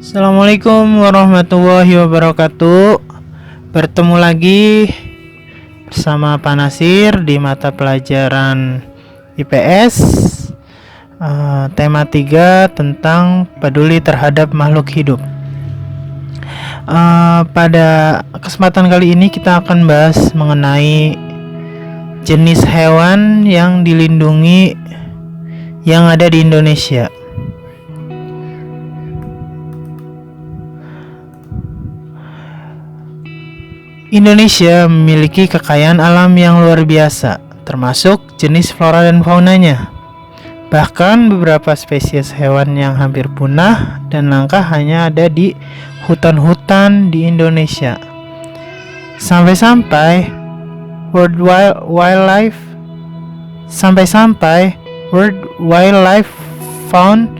Assalamualaikum warahmatullahi wabarakatuh. Bertemu lagi bersama Pak Nasir di mata pelajaran IPS, tema 3 tentang peduli terhadap makhluk hidup. Pada kesempatan kali ini kita akan bahas mengenai jenis hewan yang dilindungi yang ada di Indonesia. Indonesia memiliki kekayaan alam yang luar biasa, termasuk jenis flora dan faunanya. Bahkan beberapa spesies hewan yang hampir punah dan langka hanya ada di hutan-hutan di Indonesia. Sampai-sampai World Wildlife Fund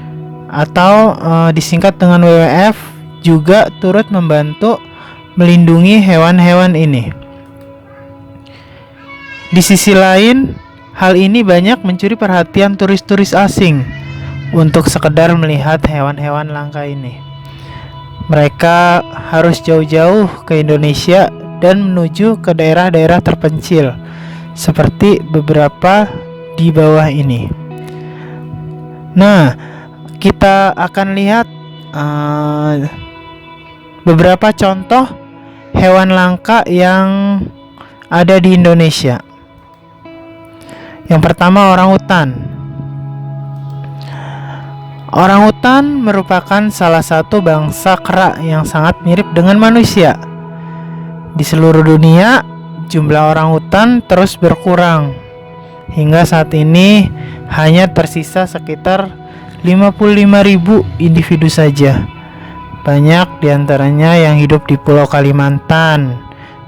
atau disingkat dengan WWF juga turut membantu melindungi hewan-hewan ini. Di sisi lain, hal ini banyak mencuri perhatian turis-turis asing untuk sekedar melihat hewan-hewan langka ini. Mereka harus jauh-jauh ke Indonesia dan menuju ke daerah-daerah terpencil seperti beberapa di bawah ini. Nah, kita akan lihat beberapa contoh hewan langka yang ada di Indonesia. Yang pertama, orangutan. Orangutan merupakan salah satu bangsa kera yang sangat mirip dengan manusia. Di seluruh dunia, jumlah orangutan terus berkurang. Hingga saat ini hanya tersisa sekitar 55.000 individu saja. Banyak diantaranya yang hidup di Pulau Kalimantan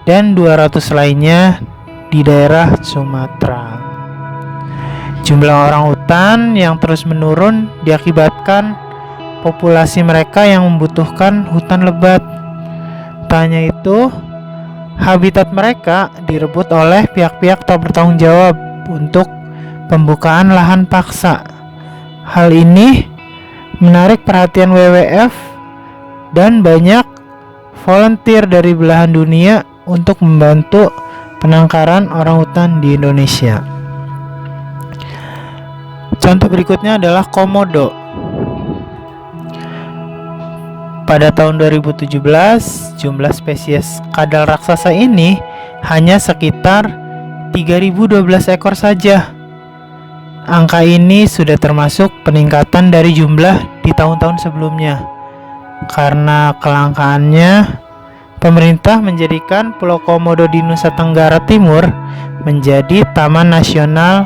dan 200 lainnya di daerah Sumatera. Jumlah orangutan yang terus menurun diakibatkan populasi mereka yang membutuhkan hutan lebat. Tak hanya itu, habitat mereka direbut oleh pihak-pihak tak bertanggung jawab untuk pembukaan lahan paksa. Hal ini menarik perhatian WWF dan banyak volunteer dari belahan dunia untuk membantu penangkaran orangutan di Indonesia. Contoh berikutnya adalah komodo. Pada tahun 2017, jumlah spesies kadal raksasa ini hanya sekitar 3.012 ekor saja. Angka ini sudah termasuk peningkatan dari jumlah di tahun-tahun sebelumnya. Karena kelangkaannya, pemerintah menjadikan Pulau Komodo di Nusa Tenggara Timur menjadi Taman Nasional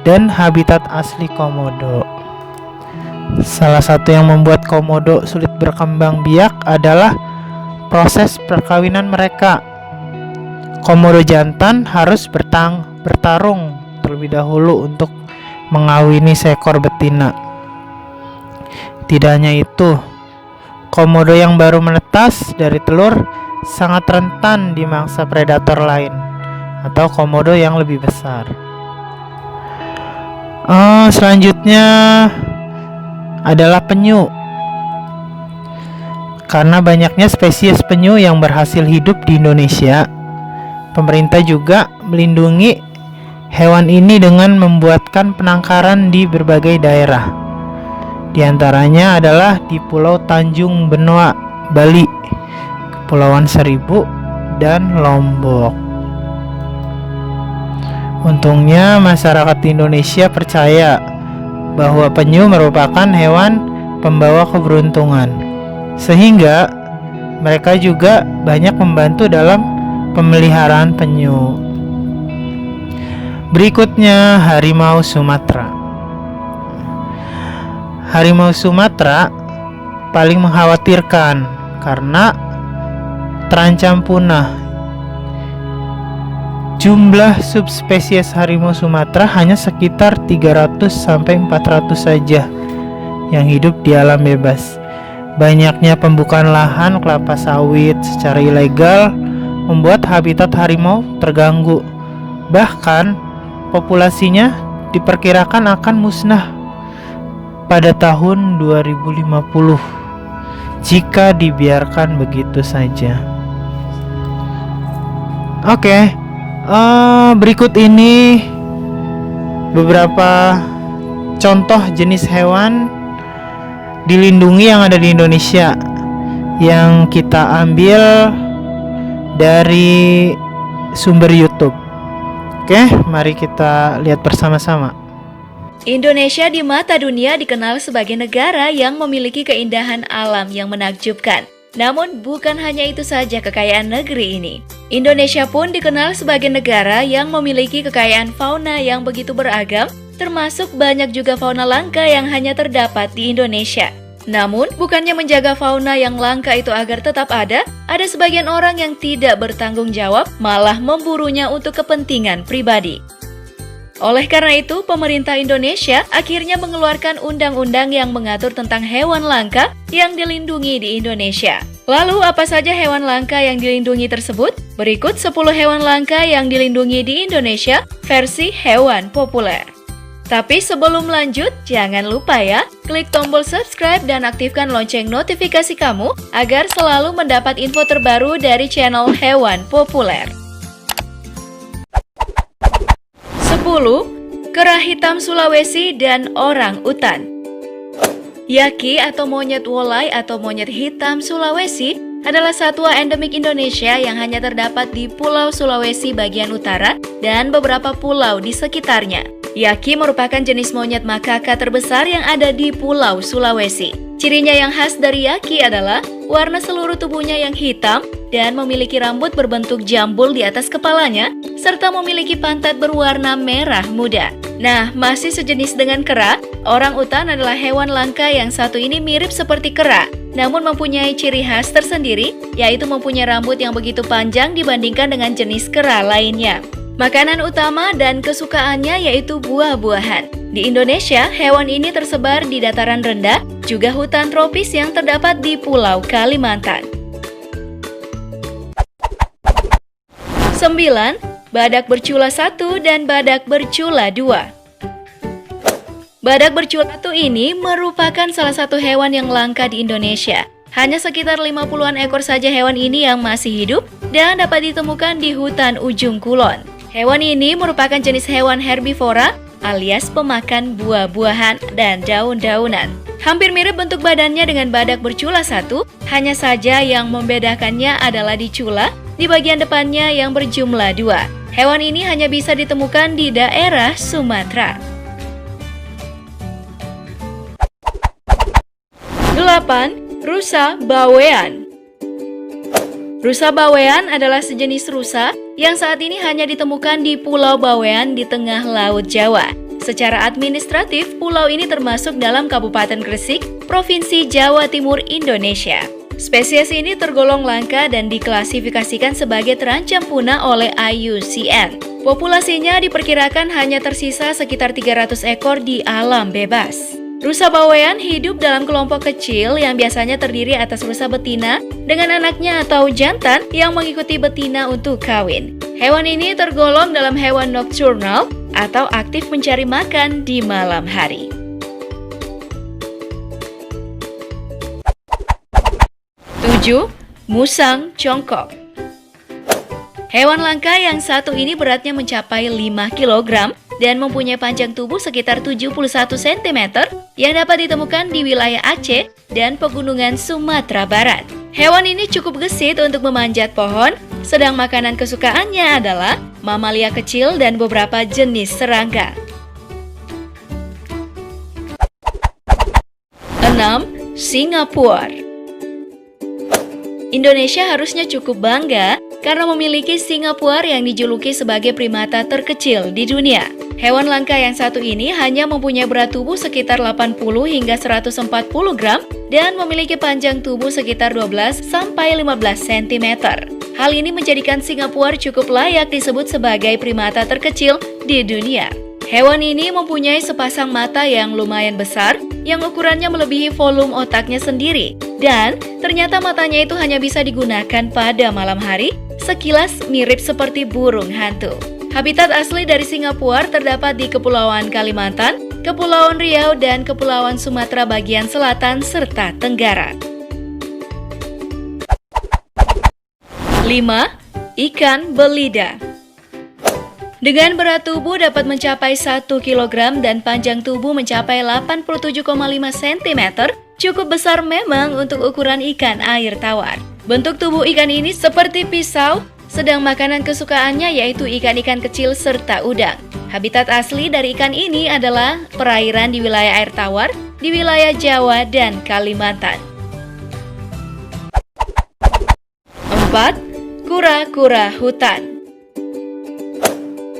dan Habitat Asli Komodo. Salah satu yang membuat komodo sulit berkembang biak adalah proses perkawinan mereka. Komodo jantan harus bertarung terlebih dahulu untuk mengawini seekor betina. Tidak hanya itu, komodo yang baru menetas dari telur sangat rentan dimangsa predator lain atau komodo yang lebih besar. Selanjutnya adalah penyu. Karena banyaknya spesies penyu yang berhasil hidup di Indonesia, pemerintah juga melindungi hewan ini dengan membuatkan penangkaran di berbagai daerah. Di antaranya adalah di Pulau Tanjung Benoa, Bali, Kepulauan Seribu, dan Lombok. Untungnya masyarakat Indonesia percaya bahwa penyu merupakan hewan pembawa keberuntungan, sehingga mereka juga banyak membantu dalam pemeliharaan penyu. Berikutnya, harimau Sumatera. Harimau Sumatera paling mengkhawatirkan karena terancam punah. Jumlah subspesies harimau Sumatera hanya sekitar 300-400 saja yang hidup di alam bebas. Banyaknya pembukaan lahan kelapa sawit secara ilegal membuat habitat harimau terganggu. Bahkan populasinya diperkirakan akan musnah pada tahun 2050 jika dibiarkan begitu saja. Oke, berikut ini beberapa contoh jenis hewan dilindungi yang ada di Indonesia yang kita ambil dari sumber YouTube. Oke, mari kita lihat bersama-sama. Indonesia di mata dunia dikenal sebagai negara yang memiliki keindahan alam yang menakjubkan. Namun bukan hanya itu saja kekayaan negeri ini. Indonesia pun dikenal sebagai negara yang memiliki kekayaan fauna yang begitu beragam, termasuk banyak juga fauna langka yang hanya terdapat di Indonesia. Namun, bukannya menjaga fauna yang langka itu agar tetap ada sebagian orang yang tidak bertanggung jawab, malah memburunya untuk kepentingan pribadi. Oleh karena itu, pemerintah Indonesia akhirnya mengeluarkan undang-undang yang mengatur tentang hewan langka yang dilindungi di Indonesia. Lalu, apa saja hewan langka yang dilindungi tersebut? Berikut 10 hewan langka yang dilindungi di Indonesia versi hewan populer. Tapi sebelum lanjut, jangan lupa ya, klik tombol subscribe dan aktifkan lonceng notifikasi kamu agar selalu mendapat info terbaru dari channel Hewan Populer. 10. Kera hitam Sulawesi dan orang utan. Yaki atau monyet wolai atau monyet hitam Sulawesi adalah satwa endemik Indonesia yang hanya terdapat di Pulau Sulawesi bagian utara dan beberapa pulau di sekitarnya. Yaki merupakan jenis monyet makaka terbesar yang ada di Pulau Sulawesi. Cirinya yang khas dari Yaki adalah warna seluruh tubuhnya yang hitam dan memiliki rambut berbentuk jambul di atas kepalanya, serta memiliki pantat berwarna merah muda. Nah, masih sejenis dengan kera, orang utan adalah hewan langka yang satu ini mirip seperti kera, namun mempunyai ciri khas tersendiri, yaitu mempunyai rambut yang begitu panjang dibandingkan dengan jenis kera lainnya. Makanan utama dan kesukaannya yaitu buah-buahan. Di Indonesia, hewan ini tersebar di dataran rendah, juga hutan tropis yang terdapat di Pulau Kalimantan. 9. Badak bercula 1 dan badak bercula 2. Badak bercula 1 ini merupakan salah satu hewan yang langka di Indonesia. Hanya sekitar 50-an ekor saja hewan ini yang masih hidup dan dapat ditemukan di hutan ujung kulon. Hewan ini merupakan jenis hewan herbivora alias pemakan buah-buahan dan daun-daunan. Hampir mirip bentuk badannya dengan badak bercula 1, hanya saja yang membedakannya adalah di cula, di bagian depannya yang berjumlah 2. Hewan ini hanya bisa ditemukan di daerah Sumatera. 8. Rusa bawean. Rusa bawean adalah sejenis rusa yang saat ini hanya ditemukan di Pulau Bawean di tengah Laut Jawa. Secara administratif, pulau ini termasuk dalam Kabupaten Gresik, Provinsi Jawa Timur, Indonesia. Spesies ini tergolong langka dan diklasifikasikan sebagai terancam punah oleh IUCN. Populasinya diperkirakan hanya tersisa sekitar 300 ekor di alam bebas. Rusa bawean hidup dalam kelompok kecil yang biasanya terdiri atas rusa betina dengan anaknya atau jantan yang mengikuti betina untuk kawin. Hewan ini tergolong dalam hewan nocturnal atau aktif mencari makan di malam hari. 7. Musang congkok. Hewan langka yang satu ini beratnya mencapai 5 kg dan mempunyai panjang tubuh sekitar 71 cm yang dapat ditemukan di wilayah Aceh dan pegunungan Sumatera Barat. Hewan ini cukup gesit untuk memanjat pohon, sedang makanan kesukaannya adalah mamalia kecil dan beberapa jenis serangga. 6. Singapura. Indonesia harusnya cukup bangga karena memiliki Singapura yang dijuluki sebagai primata terkecil di dunia. Hewan langka yang satu ini hanya mempunyai berat tubuh sekitar 80 hingga 140 gram dan memiliki panjang tubuh sekitar 12 sampai 15 cm. Hal ini menjadikan Singapura cukup layak disebut sebagai primata terkecil di dunia. Hewan ini mempunyai sepasang mata yang lumayan besar yang ukurannya melebihi volume otaknya sendiri. Dan ternyata matanya itu hanya bisa digunakan pada malam hari, sekilas mirip seperti burung hantu. Habitat asli dari Singapura terdapat di Kepulauan Kalimantan, Kepulauan Riau, dan Kepulauan Sumatera bagian selatan serta Tenggara. 5. Ikan belida. Dengan berat tubuh dapat mencapai 1 kg dan panjang tubuh mencapai 87,5 cm, cukup besar memang untuk ukuran ikan air tawar. Bentuk tubuh ikan ini seperti pisau, sedang makanan kesukaannya yaitu ikan-ikan kecil serta udang. Habitat asli dari ikan ini adalah perairan di wilayah air tawar, di wilayah Jawa dan Kalimantan. 4. Kura-kura hutan.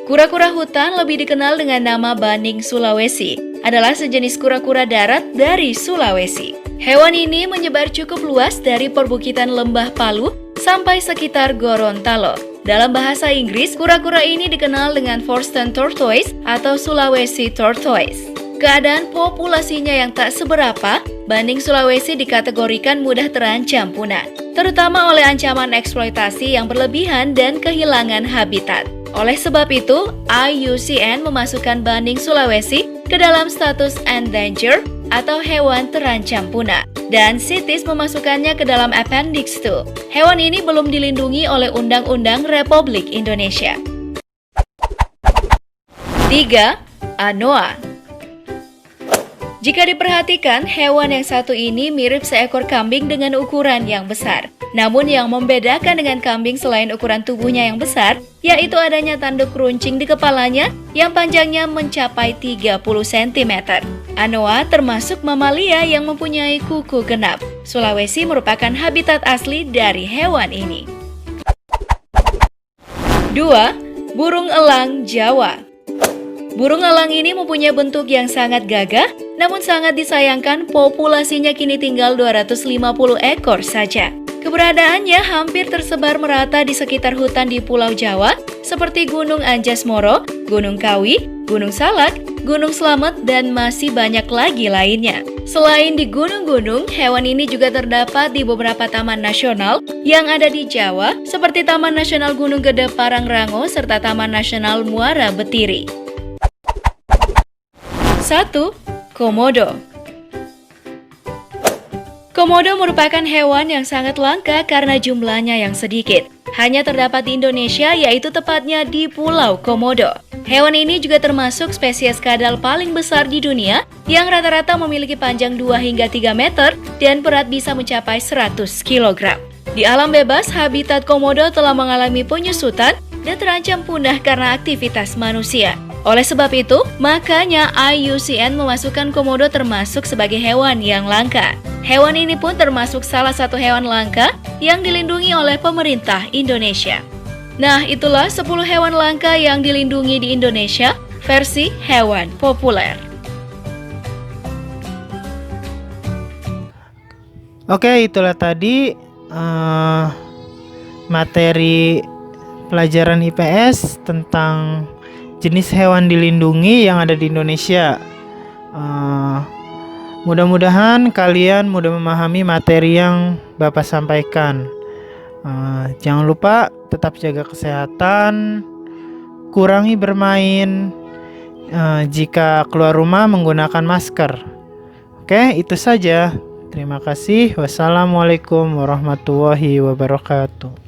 Kura-kura hutan lebih dikenal dengan nama baning Sulawesi, adalah sejenis kura-kura darat dari Sulawesi. Hewan ini menyebar cukup luas dari perbukitan Lembah Palu sampai sekitar Gorontalo. Dalam bahasa Inggris, kura-kura ini dikenal dengan Forstern tortoise atau Sulawesi tortoise. Keadaan populasinya yang tak seberapa, baning Sulawesi dikategorikan mudah terancam punah, terutama oleh ancaman eksploitasi yang berlebihan dan kehilangan habitat. Oleh sebab itu, IUCN memasukkan baning Sulawesi ke dalam status endangered atau hewan terancam punah, dan CITES memasukkannya ke dalam Appendix 2. Hewan ini belum dilindungi oleh Undang-Undang Republik Indonesia. 3. Anoa. Jika diperhatikan, hewan yang satu ini mirip seekor kambing dengan ukuran yang besar. Namun yang membedakan dengan kambing selain ukuran tubuhnya yang besar, yaitu adanya tanduk runcing di kepalanya yang panjangnya mencapai 30 cm. Anoa termasuk mamalia yang mempunyai kuku genap. Sulawesi merupakan habitat asli dari hewan ini. 2. Burung elang Jawa. Burung elang ini mempunyai bentuk yang sangat gagah, namun sangat disayangkan populasinya kini tinggal 250 ekor saja. Keberadaannya hampir tersebar merata di sekitar hutan di Pulau Jawa, seperti Gunung Anjas-Moro, Gunung Kawi, Gunung Salak, Gunung Slamet, dan masih banyak lagi lainnya. Selain di gunung-gunung, hewan ini juga terdapat di beberapa taman nasional yang ada di Jawa, seperti Taman Nasional Gunung Gede Parangrango serta Taman Nasional Muara Betiri. 1. Komodo. Komodo merupakan hewan yang sangat langka karena jumlahnya yang sedikit. Hanya terdapat di Indonesia, yaitu tepatnya di Pulau Komodo. Hewan ini juga termasuk spesies kadal paling besar di dunia yang rata-rata memiliki panjang 2 hingga 3 meter dan berat bisa mencapai 100 kg. Di alam bebas, habitat komodo telah mengalami penyusutan dan terancam punah karena aktivitas manusia. Oleh sebab itu, makanya IUCN memasukkan komodo termasuk sebagai hewan yang langka. Hewan ini pun termasuk salah satu hewan langka yang dilindungi oleh pemerintah Indonesia. Nah, itulah 10 hewan langka yang dilindungi di Indonesia versi hewan populer. Oke, itulah tadi materi pelajaran IPS tentang jenis hewan dilindungi yang ada di Indonesia. Mudah-mudahan kalian mudah memahami materi yang Bapak sampaikan. Jangan lupa tetap jaga kesehatan, kurangi bermain, jika keluar rumah menggunakan masker. Oke, itu saja. Terima kasih. Wassalamualaikum warahmatullahi wabarakatuh.